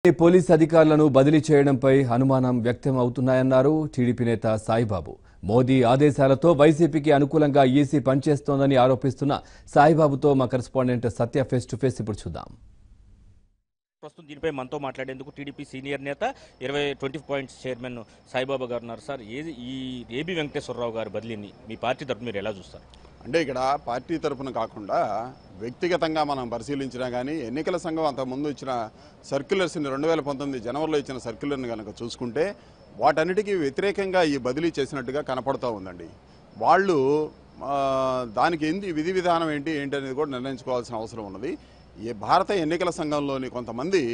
Police అధికారులను బదిలీ చేయడంపై అనుమానం వ్యక్తం అవుతున్నాయన్నారు టీడీపీ నేత సాయిబాబు. మోదీ ఆదేశాలతో వైసీపీకి అనుకూలంగా ఈసీ పనిచేస్తోందని ఆరోపిస్తున్న సాయిబాబుతో మా correspondent Satya face to face ఇప్పుడు చూద్దాం. ప్రస్తుతం దీనిపై మనతో మాట్లాడేందుకు టీడీపీ సీనియర్ నేత 20 పాయింట్స్ చైర్మన్ సాయిబాబా గారు ఉన్నారు. సార్, ఈ ఏబీ వెంకటేశ్వరరావు గారి బదిలీని మీ పార్టీ తరఫున మీరు ఎలా చూస్తారు? అంటే ఇక్కడ పార్టీ తరఫున కాకుండా వ్యక్తిగతంగా మనం పరిశీలించినా కానీ ఎన్నికల సంఘం అంతకుముందు ఇచ్చిన సర్క్యులర్స్ని 2019 జనవరిలో ఇచ్చిన సర్క్యులర్ని కనుక చూసుకుంటే వాటన్నిటికీ వ్యతిరేకంగా ఈ బదిలీ చేసినట్టుగా కనపడుతూ ఉందండి. వాళ్ళు దానికి విధి విధానం ఏంటి అనేది కూడా నిర్ణయించుకోవాల్సిన అవసరం ఉన్నది. ఈ భారత ఎన్నికల సంఘంలోని కొంతమంది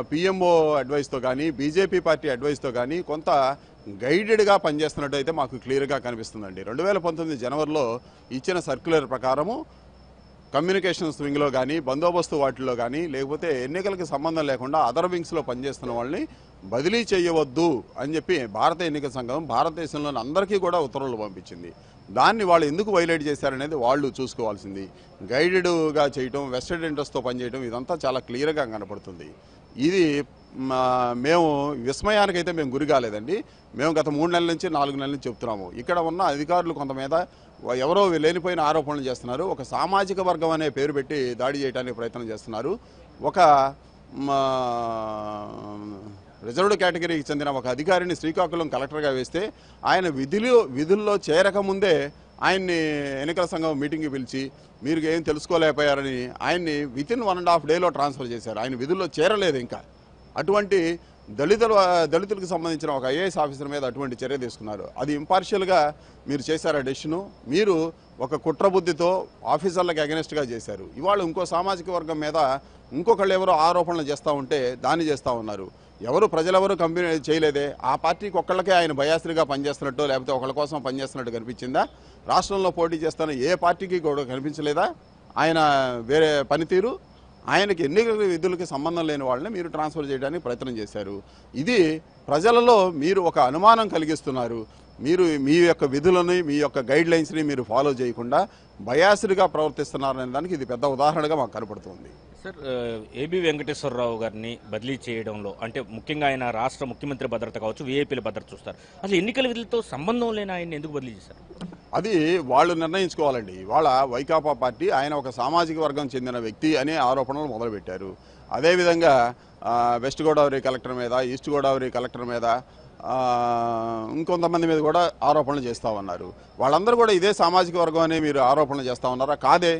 పిఎంఓ అడ్వైస్తో కానీ బీజేపీ పార్టీ అడ్వైస్తో కానీ కొంత గైడెడ్గా పనిచేస్తున్నట్టు అయితే మాకు క్లియర్గా కనిపిస్తుందండి. 2019 జనవరిలో ఇచ్చిన సర్క్యులర్ ప్రకారము కమ్యూనికేషన్స్ వింగ్లో కానీ బందోబస్తు వాటిల్లో కానీ లేకపోతే ఎన్నికలకు సంబంధం లేకుండా అదర్ వింగ్స్లో పనిచేస్తున్న వాళ్ళని బదిలీ చేయవద్దు అని చెప్పి భారత ఎన్నికల సంఘం భారతదేశంలోని అందరికీ కూడా ఉత్తర్వులు పంపించింది. దాన్ని వాళ్ళు ఎందుకు వైలేట్ చేశారనేది వాళ్ళు చూసుకోవాల్సింది. గైడెడ్గా చేయటం, వెస్టెడ్ ఇంట్రెస్ట్తో పనిచేయడం ఇదంతా చాలా క్లియర్గా కనపడుతుంది. ఇది మేము విస్మయానికైతే మేము గురి కాలేదండి. మేము గత 3 నెలల నుంచి 4 నెలల నుంచి చెప్తున్నాము. ఇక్కడ ఉన్న అధికారులు కొంత మీద ఎవరో లేనిపోయిన ఆరోపణలు చేస్తున్నారు. ఒక సామాజిక వర్గం అనే పేరు పెట్టి దాడి చేయడానికి ప్రయత్నం చేస్తున్నారు. ఒక రిజర్వ్డ్ కేటగిరీకి చెందిన ఒక అధికారిని శ్రీకాకుళం కలెక్టర్గా వేస్తే ఆయన విధుల్లో చేరకముందే ఆయన్ని ఎన్నికల సంఘం మీటింగ్కి పిలిచి మీరు ఏం తెలుసుకోలేకపోయారని ఆయన్ని వితిన్ 1.5 డేలో ట్రాన్స్ఫర్ చేశారు. ఆయన విధుల్లో చేరలేదు. ఇంకా అటువంటి దళితులకు సంబంధించిన ఒక ఐఏఎస్ ఆఫీసర్ మీద అటువంటి చర్య తీసుకున్నారు. అది ఇంపార్షియల్గా మీరు చేశారు. ఆ డెసిషను మీరు ఒక కుట్రబుద్ధితో ఆఫీసర్లకు అగెనిస్ట్గా చేశారు. ఇవాళ ఇంకో సామాజిక వర్గం మీద ఇంకొకళ్ళు ఎవరో ఆరోపణలు చేస్తూ ఉంటే దాన్ని చేస్తూ ఉన్నారు. ప్రజలెవరూ కంపెనీ చేయలేదే. ఆ పార్టీకి ఒక్కళ్ళకే ఆయన బయాస్గా పనిచేస్తున్నట్టు లేకపోతే ఒకళ్ళ కోసం పనిచేస్తున్నట్టు కనిపించిందా? రాష్ట్రంలో పోటీ చేస్తున్న ఏ పార్టీకి కూడా కనిపించలేదా ఆయన వేరే పనితీరు? ఆయనకి ఎన్నికల విధులకి సంబంధం లేని వాళ్ళని మీరు ట్రాన్స్ఫర్ చేయడానికి ప్రయత్నం చేశారు. ఇది ప్రజలలో మీరు ఒక అనుమానం కలిగిస్తున్నారు. మీరు మీ యొక్క విధులని మీ యొక్క గైడ్ లైన్స్ని మీరు ఫాలో చేయకుండా బయాస్డ్గా ప్రవర్తిస్తున్నారనే దానికి ఇది పెద్ద ఉదాహరణగా మాకు కనపడుతుంది. సార్, ఏబీ వెంకటేశ్వరరావు గారిని బదిలీ చేయడంలో అంటే ముఖ్యంగా ఆయన రాష్ట్ర ముఖ్యమంత్రి భద్రత కావచ్చు, వీఐపీల భద్రత చూస్తారు. అసలు ఎన్నికల విధులతో సంబంధం లేని ఆయన్ని ఎందుకు బదిలీ చేశారు? అది వాళ్ళు నిర్ణయించుకోవాలండి. ఇవాళ వైకాపా పార్టీ ఆయన ఒక సామాజిక వర్గం చెందిన వ్యక్తి అనే ఆరోపణలు మొదలుపెట్టారు. అదేవిధంగా వెస్ట్ గోదావరి కలెక్టర్ మీద, ఈస్ట్ గోదావరి కలెక్టర్ మీద, ఇంకొంతమంది మీద కూడా ఆరోపణలు చేస్తూ ఉన్నారు. వాళ్ళందరూ కూడా ఇదే సామాజిక వర్గం అనే మీరు ఆరోపణలు చేస్తూ ఉన్నారా? కాదే.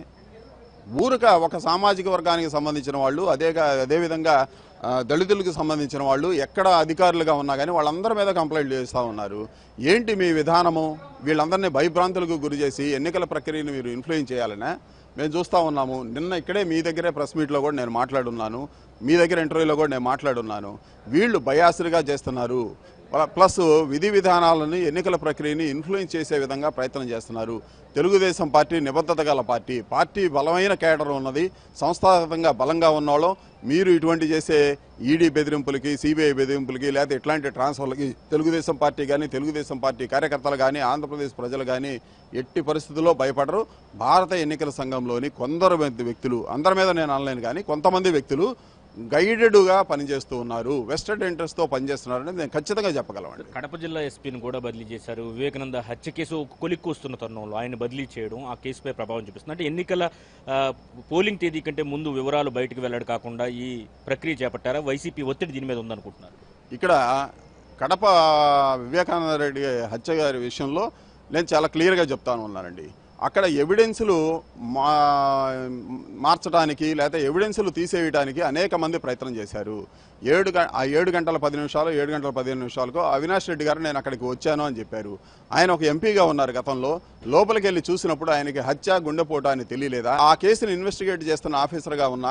ఊరక ఒక సామాజిక వర్గానికి సంబంధించిన వాళ్ళు అదేవిధంగా దళితులకు సంబంధించిన వాళ్ళు ఎక్కడ అధికారులుగా ఉన్నా కానీ వాళ్ళందరి మీద కంప్లైంట్ చేస్తూ ఉన్నారు. ఏంటి మీ విధానము? వీళ్ళందరినీ భయభ్రాంతులకు గురి చేసి ఎన్నికల ప్రక్రియను మీరు ఇన్ఫ్లుయెన్స్ చేయాలనే మేము చూస్తూ ఉన్నాము. నిన్న ఇక్కడే మీ దగ్గరే ప్రెస్ మీట్లో కూడా నేను మాట్లాడున్నాను, మీ దగ్గర ఇంటర్వ్యూలో కూడా నేను మాట్లాడున్నాను. వీళ్ళు బయాస్డ్గా చేస్తున్నారు. ప్లస్ విధి విధానాలను ఎన్నికల ప్రక్రియని ఇన్ఫ్లుయెన్స్ చేసే విధంగా ప్రయత్నం చేస్తున్నారు. తెలుగుదేశం పార్టీ నిబద్ధత గల పార్టీ బలమైన కేడర్ ఉన్నది, సంస్థాగతంగా బలంగా ఉన్నవాళ్ళం. మీరు ఇటువంటి చేసే ఈడీ బెదిరింపులకి, సిబిఐ బెదిరింపులకి లేకపోతే ఇట్లాంటి ట్రాన్స్ఫర్లకి తెలుగుదేశం పార్టీ కానీ తెలుగుదేశం పార్టీ కార్యకర్తలు కానీ ఆంధ్రప్రదేశ్ ప్రజలు కానీ ఎట్టి పరిస్థితుల్లో భయపడరు. భారత ఎన్నికల సంఘంలోని కొందరు వ్యక్తులు, అందరి మీద నేను అనలేను కానీ కొంతమంది వ్యక్తులు గైడెడ్గా పనిచేస్తూ ఉన్నారు, వెస్టెడ్ ఇంట్రెస్ట్తో పనిచేస్తున్నారు అనేది నేను ఖచ్చితంగా చెప్పగలను. కడప జిల్లా ఎస్పీని కూడా బదిలీ చేశారు. వివేకానంద హత్య కేసు కొలిక్కొస్తున్న తరుణంలో ఆయన బదిలీ చేయడం ఆ కేసుపై ప్రభావం చూపిస్తుంది. అంటే ఎన్నికల పోలింగ్ తేదీ కంటే ముందు వివరాలు బయటకు వెల్లడి కాకుండా ఈ ప్రక్రియ చేపట్టారా? వైసీపీ ఒత్తిడి దీని మీద ఉందనుకుంటున్నారు. ఇక్కడ కడప వివేకానంద రెడ్డి హత్య గారి విషయంలో నేను చాలా క్లియర్గా చెప్తాను ఉన్నానండి. అక్కడ ఎవిడెన్సులు మార్చడానికి లేకపోతే ఎవిడెన్సులు తీసేయడానికి అనేక మంది ప్రయత్నం చేశారు. 7 గంటల 10 నిమిషాలు 7 గంటల 15 నిమిషాలకు అవినాష్ రెడ్డి గారు నేను అక్కడికి వచ్చాను అని చెప్పారు. ఆయన ఒక ఎంపీగా ఉన్నారు గతంలో. లోపలికి వెళ్ళి చూసినప్పుడు ఆయనకి హత్య, గుండెపోటు అని తెలియలేదా? ఆ కేసును ఇన్వెస్టిగేట్ చేస్తున్న ఆఫీసర్గా ఉన్న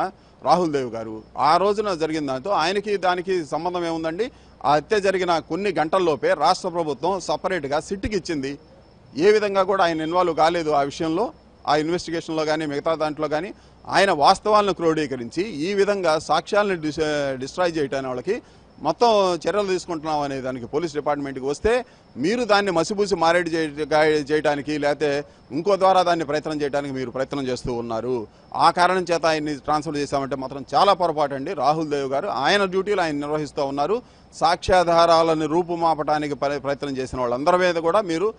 రాహుల్ దేవ్ గారు ఆ రోజున జరిగిన దాంతో ఆయనకి దానికి సంబంధం ఏముందండి? ఆ హత్య జరిగిన కొన్ని గంటల్లోపే రాష్ట్ర ప్రభుత్వం సపరేట్గా సిట్కి ఇచ్చింది. ఏ విధంగా కూడా ఆయన ఇన్వాల్వ్ కాలేదు ఆ విషయంలో. ఆ ఇన్వెస్టిగేషన్లో కానీ మిగతా దాంట్లో కానీ ఆయన వాస్తవాలను క్రోడీకరించి ఈ విధంగా సాక్ష్యాలను డిస్ట్రాయ్ చేయటానికి వాళ్ళకి మొత్తం చర్యలు తీసుకుంటున్నాం అనే దానికి పోలీస్ డిపార్ట్మెంట్కి వస్తే మీరు దాన్ని మసిబూసి మారేడు చేయడానికి లేకపోతే ఇంకో ద్వారా దాన్ని ప్రయత్నం చేయడానికి మీరు ప్రయత్నం చేస్తూ ఉన్నారు. ఆ కారణం చేత ఆయన్ని ట్రాన్స్ఫర్ చేశామంటే మాత్రం చాలా పొరపాటు అండి. రాహుల్ దేవ్ గారు ఆయన డ్యూటీలు ఆయన నిర్వహిస్తూ ఉన్నారు. సాక్ష్యాధారాలను రూపుమాపడానికి ప్రయత్నం చేసిన వాళ్ళందరి మీద కూడా మీరు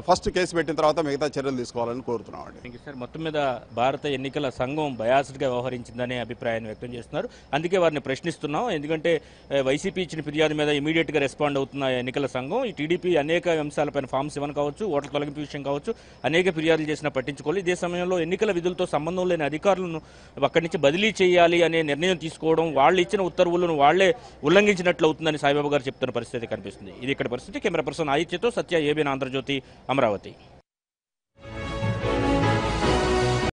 ఫస్ట్ కేసు పెట్టిన తర్వాత మిగతా చర్యలు తీసుకోవాలని కోరుతున్నామండి. Thank you sir. మొత్తం మీద భారత ఎన్నికల సంఘం బయాస్డ్గా వ్యవహరించిందనే అభిప్రాయాన్ని వ్యక్తం చేస్తున్నారు. అందుకే వారిని ప్రశ్నిస్తున్నాం. ఎందుకంటే వైసీపీ ఇచ్చిన ఫిర్యాదు మీద ఇమీడియట్గా రెస్పాండ్ అవుతున్న ఎన్నికల సంఘం ఈ టీడీపీ అనేక అంశాలపైన ఫామ్ 7 కావచ్చు, ఓట్ల తొలగింపు విషయం కావచ్చు, అనేక ఫిర్యాదులు చేసినా పట్టించుకోవాలి. ఇదే సమయంలో ఎన్నికల విధులతో సంబంధం లేని అధికారులను అక్కడి నుంచి బదిలీ చేయాలి అనే నిర్ణయం తీసుకోవడం, వాళ్ళు ఇచ్చిన ఉత్తర్వులను వాళ్లే ఉల్లంఘించినట్లు అవుతుందని సాయిబాబా గారు చెప్తున్న పరిస్థితి కనిపిస్తుంది. ఇది ఇక్కడ పరిస్థితి. కెమెరా పర్సన్ ఆదిత్యతో సత్య, ఏబీఎన్ ఆంధ్రజ్యోతి, అమరావతి.